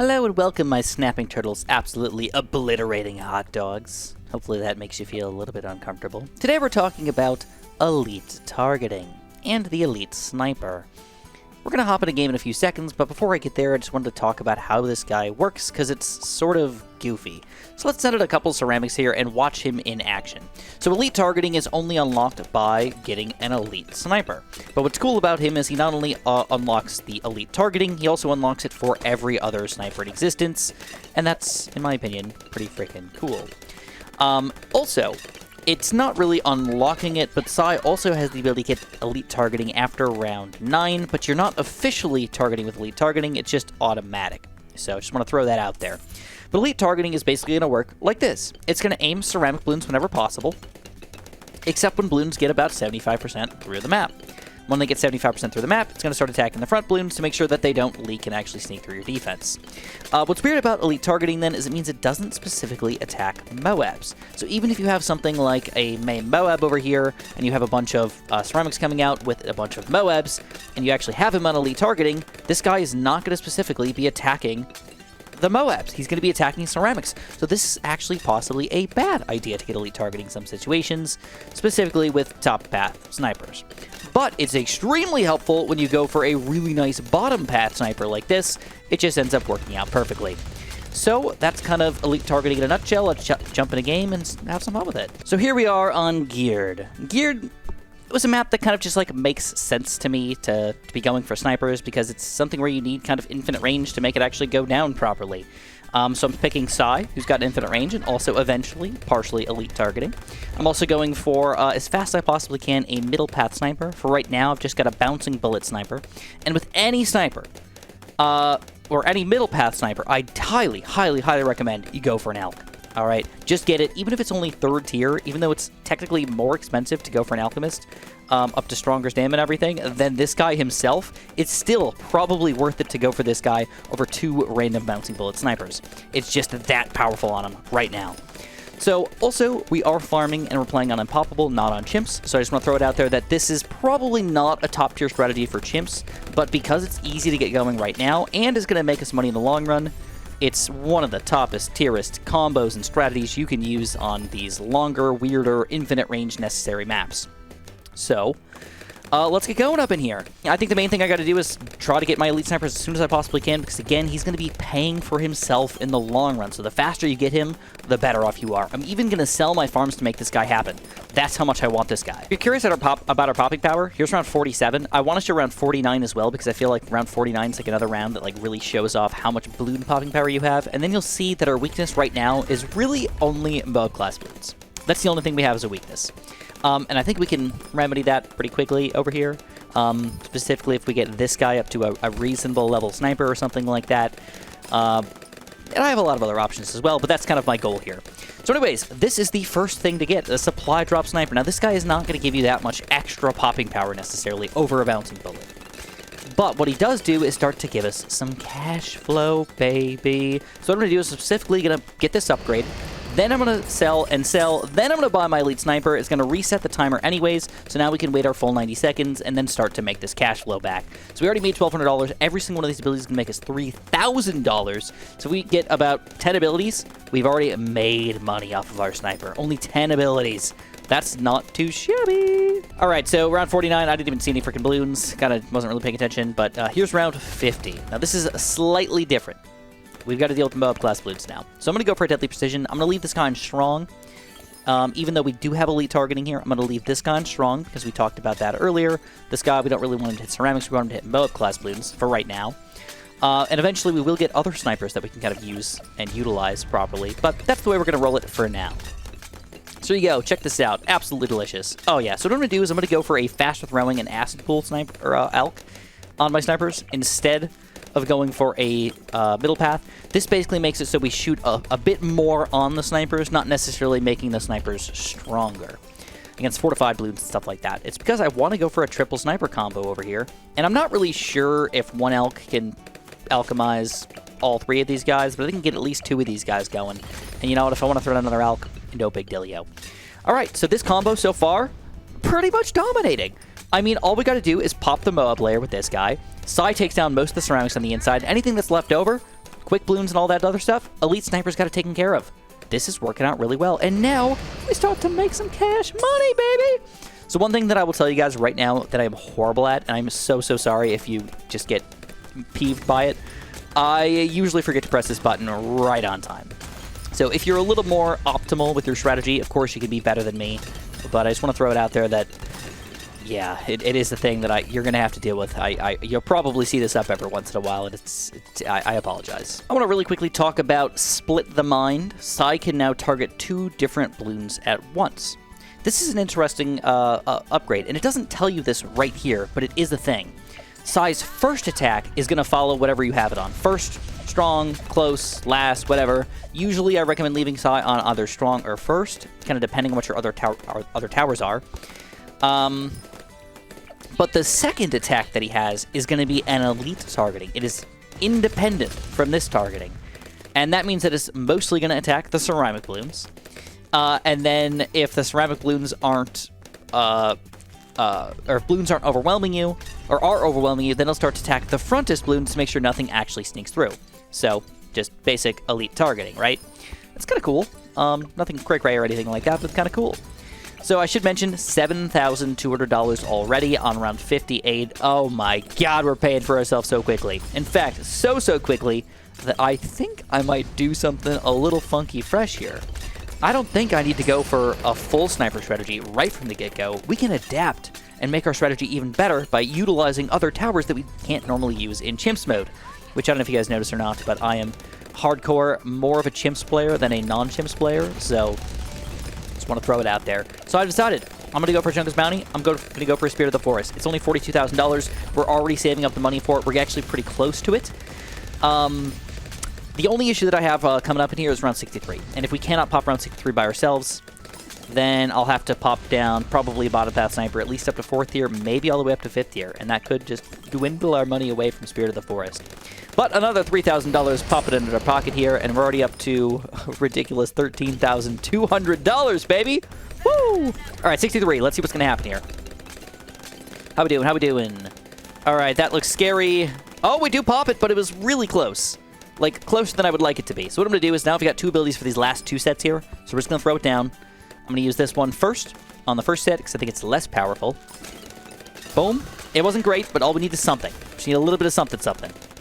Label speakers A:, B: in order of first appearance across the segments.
A: Hello and welcome, my snapping turtles, absolutely obliterating hot dogs. Hopefully that makes you feel a little bit uncomfortable. Today we're talking about elite targeting and the elite sniper. We're going to hop in a game in a few seconds, but before I get there, I just wanted to talk about how this guy works, because it's sort of goofy. So let's send out a couple ceramics here and watch him in action. So elite targeting is only unlocked by getting an elite sniper. But what's cool about him is he not only unlocks the elite targeting, he also unlocks it for every other sniper in existence, and that's, in my opinion, pretty freaking cool. Also, it's not really unlocking it, but Sai also has the ability to get elite targeting after round 9, but you're not officially targeting with elite targeting, it's just automatic. So I just want to throw that out there. But elite targeting is basically going to work like this. It's going to aim ceramic balloons whenever possible, except when balloons get about 75% through the map. When they get 75% through the map, it's going to start attacking the front balloons to make sure that they don't leak and actually sneak through your defense. What's weird about elite targeting, then, is it means it doesn't specifically attack Moabs. So even if you have something like a main Moab over here, and you have a bunch of ceramics coming out with a bunch of Moabs, and you actually have him on elite targeting, this guy is not going to specifically be attacking the Moabs. He's going to be attacking ceramics. So this is actually possibly a bad idea to get elite targeting in some situations, specifically with top path snipers. But it's extremely helpful when you go for a really nice bottom path sniper like this. It just ends up working out perfectly. So that's kind of elite targeting in a nutshell. Let's jump in a game and have some fun with it. So here we are on Geared. Geared was a map that kind of just like makes sense to me to be going for snipers, because it's something where you need kind of infinite range to make it actually go down properly. So I'm picking Sai, who's got infinite range, and also eventually partially elite targeting. I'm also going for, as fast as I possibly can, a middle path sniper. For right now, I've just got a bouncing bullet sniper. And with any sniper, or any middle path sniper, I highly, highly, highly recommend you go for an Elk. Alright, just get it, even if it's only 3rd tier, even though it's technically more expensive to go for an Alchemist, up to stronger stam and everything, than this guy himself, it's still probably worth it to go for this guy over 2 random bouncing bullet snipers. It's just that powerful on him right now. So, also, we are farming and we're playing on Unpoppable, not on Chimps, so I just want to throw it out there that this is probably not a top tier strategy for Chimps, but because it's easy to get going right now, and is going to make us money in the long run, it's one of the toppest, tierest combos and strategies you can use on these longer, weirder, infinite range necessary maps. So, let's get going up in here. I think the main thing I got to do is try to get my elite snipers as soon as I possibly can, because again, he's going to be paying for himself in the long run. So the faster you get him, the better off you are. I'm even going to sell my farms to make this guy happen. That's how much I want this guy. If you're curious about our popping power, here's round 47. I want to show round 49 as well, because I feel like round 49 is like another round that like really shows off how much balloon popping power you have. And then you'll see that our weakness right now is really only Moab class balloons. That's the only thing we have as a weakness. And I think we can remedy that pretty quickly over here. Specifically if we get this guy up to a reasonable level sniper or something like that. And I have a lot of other options as well, but that's kind of my goal here. So anyways, this is the first thing to get, a supply drop sniper. Now this guy is not going to give you that much extra popping power necessarily over a bouncing bullet. But what he does do is start to give us some cash flow, baby. So what I'm going to do is specifically going to get this upgrade. Then I'm going to sell and sell. Then I'm going to buy my elite sniper. It's going to reset the timer anyways. So now we can wait our full 90 seconds and then start to make this cash flow back. So we already made $1,200. Every single one of these abilities is going to make us $3,000. So if we get about 10 abilities, we've already made money off of our sniper. Only 10 abilities. That's not too shabby. All right, so round 49, I didn't even see any freaking balloons. Kind of wasn't really paying attention. But here's round 50. Now this is slightly different. We've got to deal with the Moab class balloons now. So I'm going to go for a Deadly Precision. I'm going to leave this guy on Strong. Even though we do have elite targeting here, I'm going to leave this guy on Strong, because we talked about that earlier. This guy, we don't really want him to hit ceramics. We want him to hit Moab class balloons for right now. And eventually we will get other snipers that we can kind of use and utilize properly. But that's the way we're going to roll it for now. So here you go. Check this out. Absolutely delicious. Oh yeah, so what I'm going to do is I'm going to go for a faster throwing and acid pool sniper, or Elk on my snipers instead of going for a middle path. This basically makes it so we shoot a bit more on the snipers, not necessarily making the snipers stronger against fortified balloons and stuff like that. It's because I want to go for a triple sniper combo over here, and I'm not really sure if one Elk can alchemize all 3 of these guys, but I think I can get at least 2 of these guys going. And you know what, if I want to throw in another Elk, no big dealio. Alright, so this combo so far, pretty much dominating. I mean, all we got to do is pop the Moab layer with this guy. Sai takes down most of the ceramics on the inside. Anything that's left over, quick Bloons and all that other stuff, Elite Sniper's got it taken care of. This is working out really well. And now we start to make some cash money, baby! So one thing that I will tell you guys right now that I'm horrible at, and I'm so sorry if you just get peeved by it, I usually forget to press this button right on time. So if you're a little more optimal with your strategy, of course you can be better than me. But I just want to throw it out there that, yeah, it is the thing that you're going to have to deal with. You'll probably see this up every once in a while, and I apologize. I want to really quickly talk about Split the Mind. Sai can now target 2 different Bloons at once. This is an interesting upgrade, and it doesn't tell you this right here, but it is a thing. Sai's first attack is going to follow whatever you have it on. First, strong, close, last, whatever. Usually I recommend leaving Sai on either strong or first, kind of depending on what your other towers are. But the second attack that he has is going to be an elite targeting. It is independent from this targeting. And that means that it's mostly going to attack the ceramic Bloons. And then if the ceramic Bloons aren't, or if Bloons aren't overwhelming you, or are overwhelming you, then it'll start to attack the frontest Bloons to make sure nothing actually sneaks through. So, just basic elite targeting, right? It's kind of cool. Nothing cray-cray or anything like that, but it's kind of cool. So I should mention $7,200 already on round 58. Oh my god, we're paying for ourselves so quickly. In fact, so quickly that I think I might do something a little funky fresh here. I don't think I need to go for a full sniper strategy right from the get-go. We can adapt and make our strategy even better by utilizing other towers that we can't normally use in Chimps mode, which I don't know if you guys noticed or not, but I am hardcore more of a Chimps player than a non-Chimps player, so just want to throw it out there. So I've decided I'm going to go for Junker's Bounty. I'm going to go for Spirit of the Forest. It's only $42,000. We're already saving up the money for it. We're actually pretty close to it. The only issue that I have coming up in here is round 63. And if we cannot pop round 63 by ourselves, then I'll have to pop down probably Bottom Path Sniper at least up to 4th tier, maybe all the way up to 5th tier. And that could just dwindle our money away from Spirit of the Forest. But another $3,000 pop it into our pocket here, and we're already up to a ridiculous $13,200, baby! Woo! All right, 63. Let's see what's going to happen here. How we doing? How we doing? All right, that looks scary. Oh, we do pop it, but it was really close. Like, closer than I would like it to be. So what I'm going to do is now I've got 2 abilities for these last 2 sets here. So we're just going to throw it down. I'm going to use this one first on the first set because I think it's less powerful. Boom. It wasn't great, but all we need is something. Just need a little bit of something.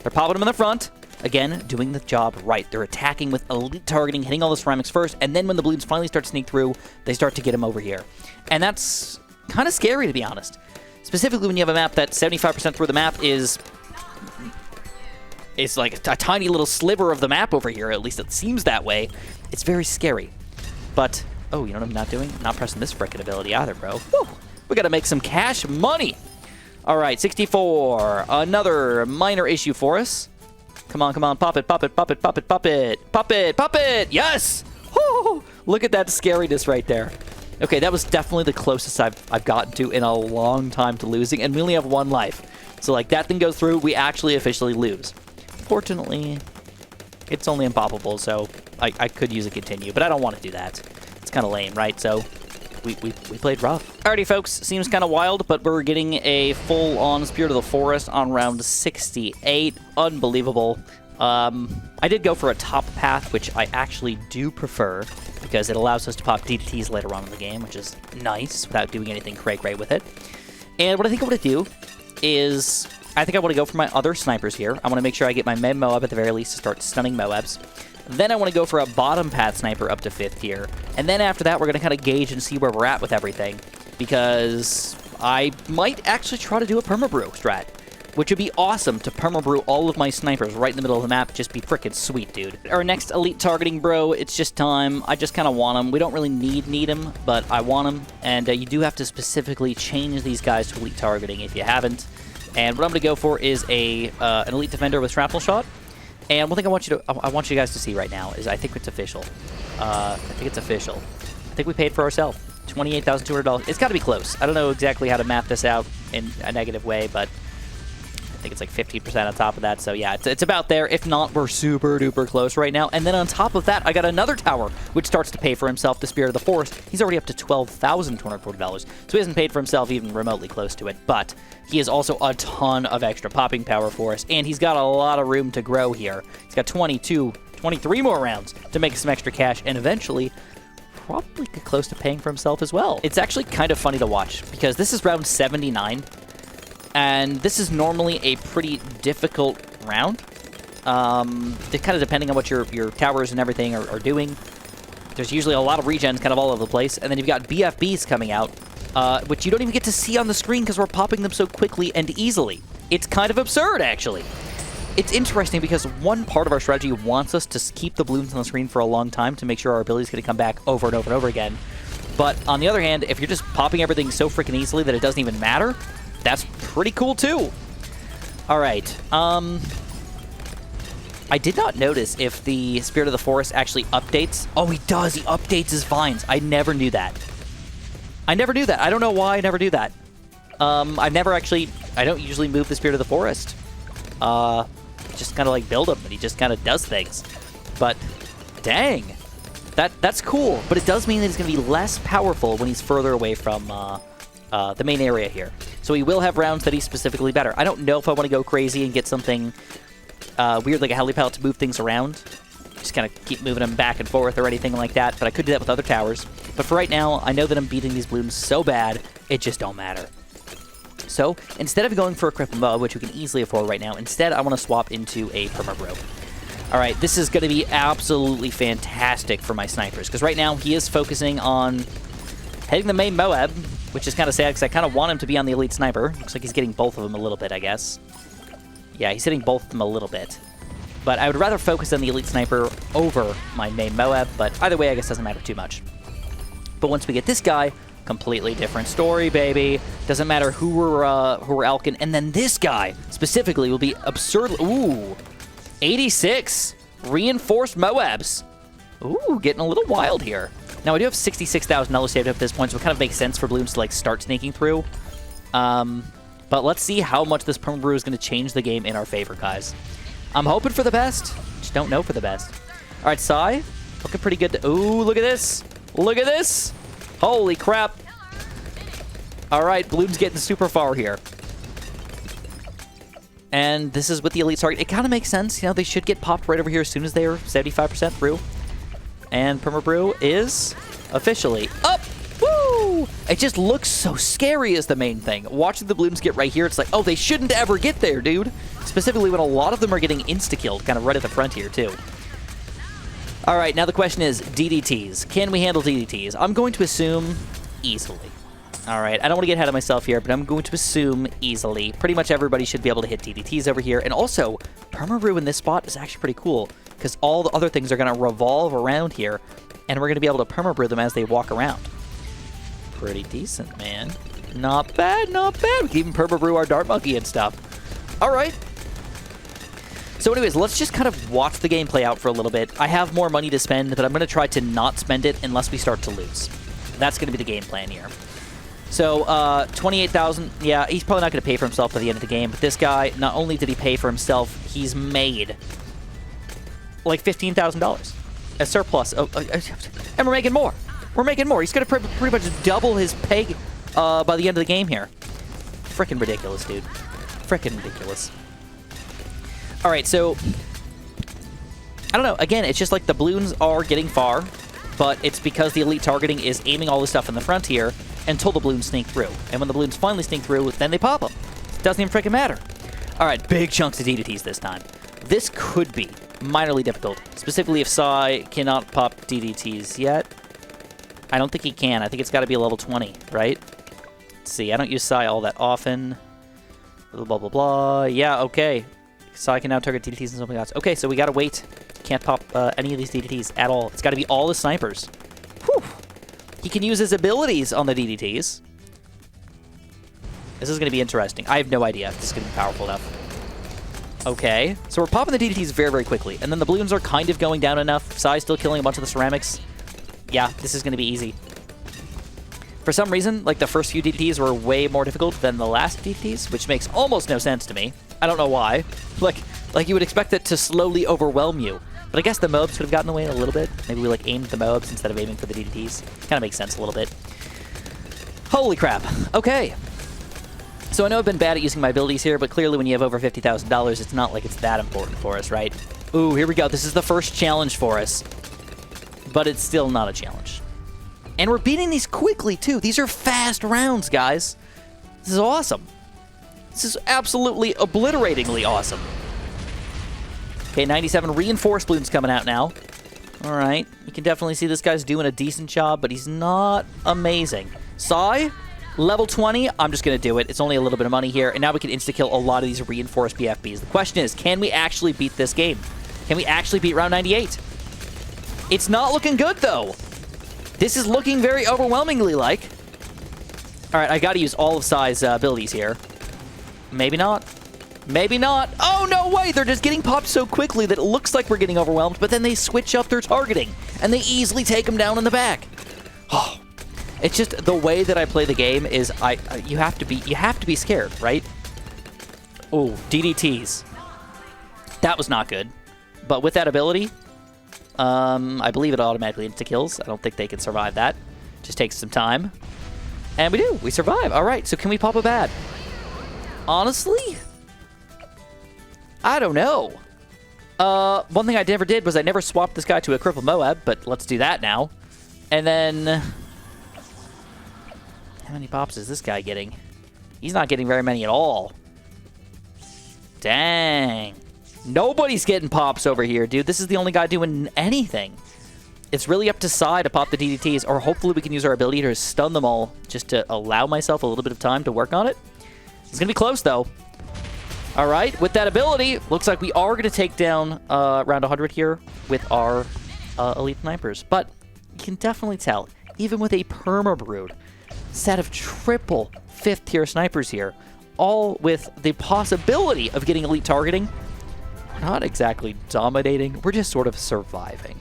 A: They're popping them in the front. Again, doing the job right. They're attacking with elite targeting, hitting all the ceramics first, and then when the Bloons finally start to sneak through, they start to get them over here. And that's kind of scary, to be honest. Specifically when you have a map that 75% through the map is like a tiny little sliver of the map over here. At least it seems that way. It's very scary. But, oh, you know what I'm not doing? I'm not pressing this frickin' ability either, bro. Woo! We gotta make some cash money! Alright, 64. Another minor issue for us. Come on, come on. Pop it, pop it, pop it, pop it, pop it. Pop it, pop it! Yes! Woo! Look at that scariness right there. Okay, that was definitely the closest I've gotten to in a long time to losing, and we only have 1 life. So, like, that thing goes through, we actually officially lose. Fortunately, it's only unpoppable, so I could use a continue, but I don't want to do that. It's kind of lame, right? So we played rough. Alrighty, folks, seems kind of wild, but we're getting a full-on Spirit of the Forest on round 68. Unbelievable. I did go for a top path, which I actually do prefer, because it allows us to pop DDTs later on in the game, which is nice, without doing anything cray-cray with it. And what I think I'm going to do is I think I want to go for my other snipers here. I want to make sure I get my Med Moab at the very least to start stunning Moabs. Then I want to go for a bottom path sniper up to 5th tier. And then after that, we're going to kind of gauge and see where we're at with everything. Because I might actually try to do a permabrew strat, which would be awesome to permabrew all of my snipers right in the middle of the map. Just be frickin' sweet, dude. Our next elite targeting, bro, it's just time. I just kind of want them. We don't really need them, but I want them. And you do have to specifically change these guys to elite targeting if you haven't. And what I'm going to go for is an elite defender with shrapnel shot. And one thing I want you guys to see right now is I think it's official. I think it's official. I think we paid for ourselves. $28,200. It's got to be close. I don't know exactly how to map this out in a negative way, but think it's like 15% on top of that. So yeah, it's about there. If not, we're super duper close right now. And then on top of that, I got another tower, which starts to pay for himself, the Spirit of the Forest. He's already up to $12,240. So he hasn't paid for himself even remotely close to it. But he has also a ton of extra popping power for us. And he's got a lot of room to grow here. He's got 23 more rounds to make some extra cash. And eventually, probably get close to paying for himself as well. It's actually kind of funny to watch because this is round 79. And this is normally a pretty difficult round. Kind of depending on what your towers and everything are doing. There's usually a lot of regens kind of all over the place. And then you've got BFBs coming out, which you don't even get to see on the screen because we're popping them so quickly and easily. It's kind of absurd, actually. It's interesting because one part of our strategy wants us to keep the Bloons on the screen for a long time to make sure our ability is going to come back over and over and over again. But on the other hand, if you're just popping everything so freaking easily that it doesn't even matter, that's pretty cool, too. All right. I did not notice if the Spirit of the Forest actually updates. Oh, he does. He updates his vines. I never knew that. I don't know why I never do that. I don't usually move the Spirit of the Forest. Just kind of like build him, and he just kind of does things. But, dang. That's cool. But it does mean that he's going to be less powerful when he's further away from the main area here. So he will have rounds that he's specifically better. I don't know if I want to go crazy and get something weird like a heli pallet to move things around. Just kind of keep moving them back and forth or anything like that. But I could do that with other towers. But for right now, I know that I'm beating these Bloons so bad, it just don't matter. So instead of going for a cripple mob, which we can easily afford right now, instead I want to swap into a perma-bro. All right, this is going to be absolutely fantastic for my snipers. Because right now, he is focusing on hitting the main Moab, which is kind of sad because I kind of want him to be on the elite sniper. Looks like he's getting both of them a little bit, I guess. Yeah, he's hitting both of them a little bit. But I would rather focus on the elite sniper over my main Moab, but either way, I guess doesn't matter too much. But once we get this guy, completely different story, baby. Doesn't matter who we're alking. And then this guy, specifically, will be absurd. Ooh, 86 reinforced Moabs. Ooh, getting a little wild here. Now, I do have $66,000 saved up at this point, so it kind of makes sense for Bloons to, like, start sneaking through. But let's see how much this perma-brew is going to change the game in our favor, guys. I'm hoping for the best. Just don't know for the best. All right, Sai, looking pretty good. Ooh, look at this. Look at this. Holy crap. All right, Bloons getting super far here. And this is with the elite target. It kind of makes sense. You know, they should get popped right over here as soon as they are 75% through. And perma-brew is officially up. Woo! It just looks so scary is the main thing. Watching the Bloons get right here, it's like, oh, they shouldn't ever get there, dude. Specifically when a lot of them are getting insta-killed kind of right at the front here, too. All right, now the question is DDTs. Can we handle DDTs? I'm going to assume easily. All right, I don't want to get ahead of myself here, but I'm going to assume easily. Pretty much everybody should be able to hit DDTs over here. And also, perma-brew in this spot is actually pretty cool because all the other things are going to revolve around here, and we're going to be able to perma-brew them as they walk around. Pretty decent, man. Not bad, not bad. We can even perma-brew our Dart Monkey and stuff. All right. So anyways, let's just kind of watch the game play out for a little bit. I have more money to spend, but I'm going to try to not spend it unless we start to lose. That's going to be the game plan here. So, 28,000. Yeah, he's probably not going to pay for himself by the end of the game. But this guy, not only did he pay for himself, he's made like $15,000 as surplus. And we're making more. We're making more. He's going to pretty much double his pay by the end of the game here. Frickin' ridiculous, dude. Frickin' ridiculous. All right, so I don't know. Again, it's just like the Bloons are getting far, but it's because the elite targeting is aiming all this stuff in the front here until the Bloons sneak through. And when the Bloons finally sneak through, then they pop them. It doesn't even freaking matter. All right, big chunks of DDTs this time. This could be minorly difficult, specifically if Sai cannot pop DDTs yet. I don't think he can. I think it's got to be a level 20, right? Let's see. I don't use Sai all that often. Blah, blah, blah, blah. Yeah, okay. Sai can now target DDTs and something else. Okay, so we got to wait. Can't pop any of these DDTs at all. It's got to be all the snipers. Whew. He can use his abilities on the DDTs. This is going to be interesting. I have no idea if this is going to be powerful enough. Okay, so we're popping the DDTs very, very quickly. And then the Bloons are kind of going down enough. Sai's still killing a bunch of the ceramics. Yeah, this is going to be easy. For some reason, like the first few DTs were way more difficult than the last DTs, which makes almost no sense to me. I don't know why. Like you would expect it to slowly overwhelm you. But I guess the mobs could have gotten in the way a little bit. Maybe we like aimed the mobs instead of aiming for the DTs. Kind of makes sense a little bit. Holy crap. Okay. So I know I've been bad at using my abilities here, but clearly when you have over $50,000, it's not like it's that important for us, right? Ooh, here we go. This is the first challenge for us. But it's still not a challenge. And we're beating these quickly, too. These are fast rounds, guys. This is awesome. This is absolutely obliteratingly awesome. Okay, 97 reinforced Bloons coming out now. All right. You can definitely see this guy's doing a decent job, but he's not amazing. Sai, level 20. I'm just going to do it. It's only a little bit of money here, and now we can insta-kill a lot of these reinforced BFBs. The question is, can we actually beat this game? Can we actually beat round 98? It's not looking good, though. This is looking very overwhelmingly like. All right, I got to use all of Sai's abilities here. Maybe not. Maybe not. Oh, no way! They're just getting popped so quickly that it looks like we're getting overwhelmed, but then they switch up their targeting, and they easily take them down in the back. Oh, it's just the way that I play the game is you have to be scared, right? Oh, DDTs. That was not good. But with that ability, I believe it automatically insta-kills. I don't think they can survive that. Just takes some time. And we do. We survive. All right, so can we pop a bad? Honestly, I don't know. One thing I never did was I never swapped this guy to a crippled Moab, but let's do that now. And then, how many pops is this guy getting? He's not getting very many at all. Dang. Nobody's getting pops over here, dude. This is the only guy doing anything. It's really up to Sai to pop the DDTs, or hopefully we can use our ability to stun them all just to allow myself a little bit of time to work on it. It's going to be close, though. All right, with that ability, looks like we are going to take down round 100 here with our elite snipers. But you can definitely tell, even with a perma-brood set of triple 5th-tier snipers here, all with the possibility of getting elite targeting, we're not exactly dominating. We're just sort of surviving.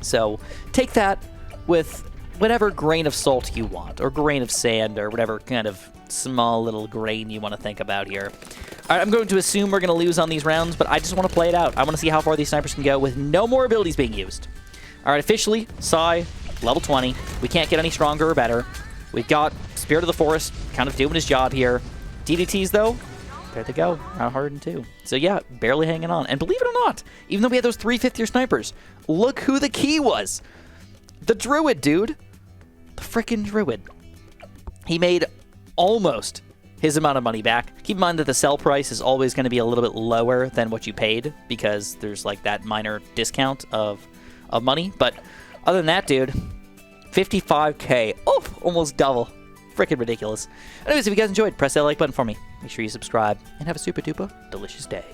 A: So take that with whatever grain of salt you want, or grain of sand, or whatever kind of small little grain you want to think about here. All right, I'm going to assume we're going to lose on these rounds, but I just want to play it out. I want to see how far these snipers can go with no more abilities being used. All right, officially, Sai, level 20. We can't get any stronger or better. We've got Spirit of the Forest kind of doing his job here. DDTs, though, there they go, round 102. So yeah, barely hanging on. And believe it or not, even though we had those 3 5th-tier snipers, look who the key was. The druid, dude. The frickin' druid. He made almost his amount of money back. Keep in mind that the sell price is always going to be a little bit lower than what you paid because there's like that minor discount of money. But other than that, dude, 55K. Oh, almost double. Frickin' ridiculous. Anyways, if you guys enjoyed, press that like button for me. Make sure you subscribe and have a super duper delicious day.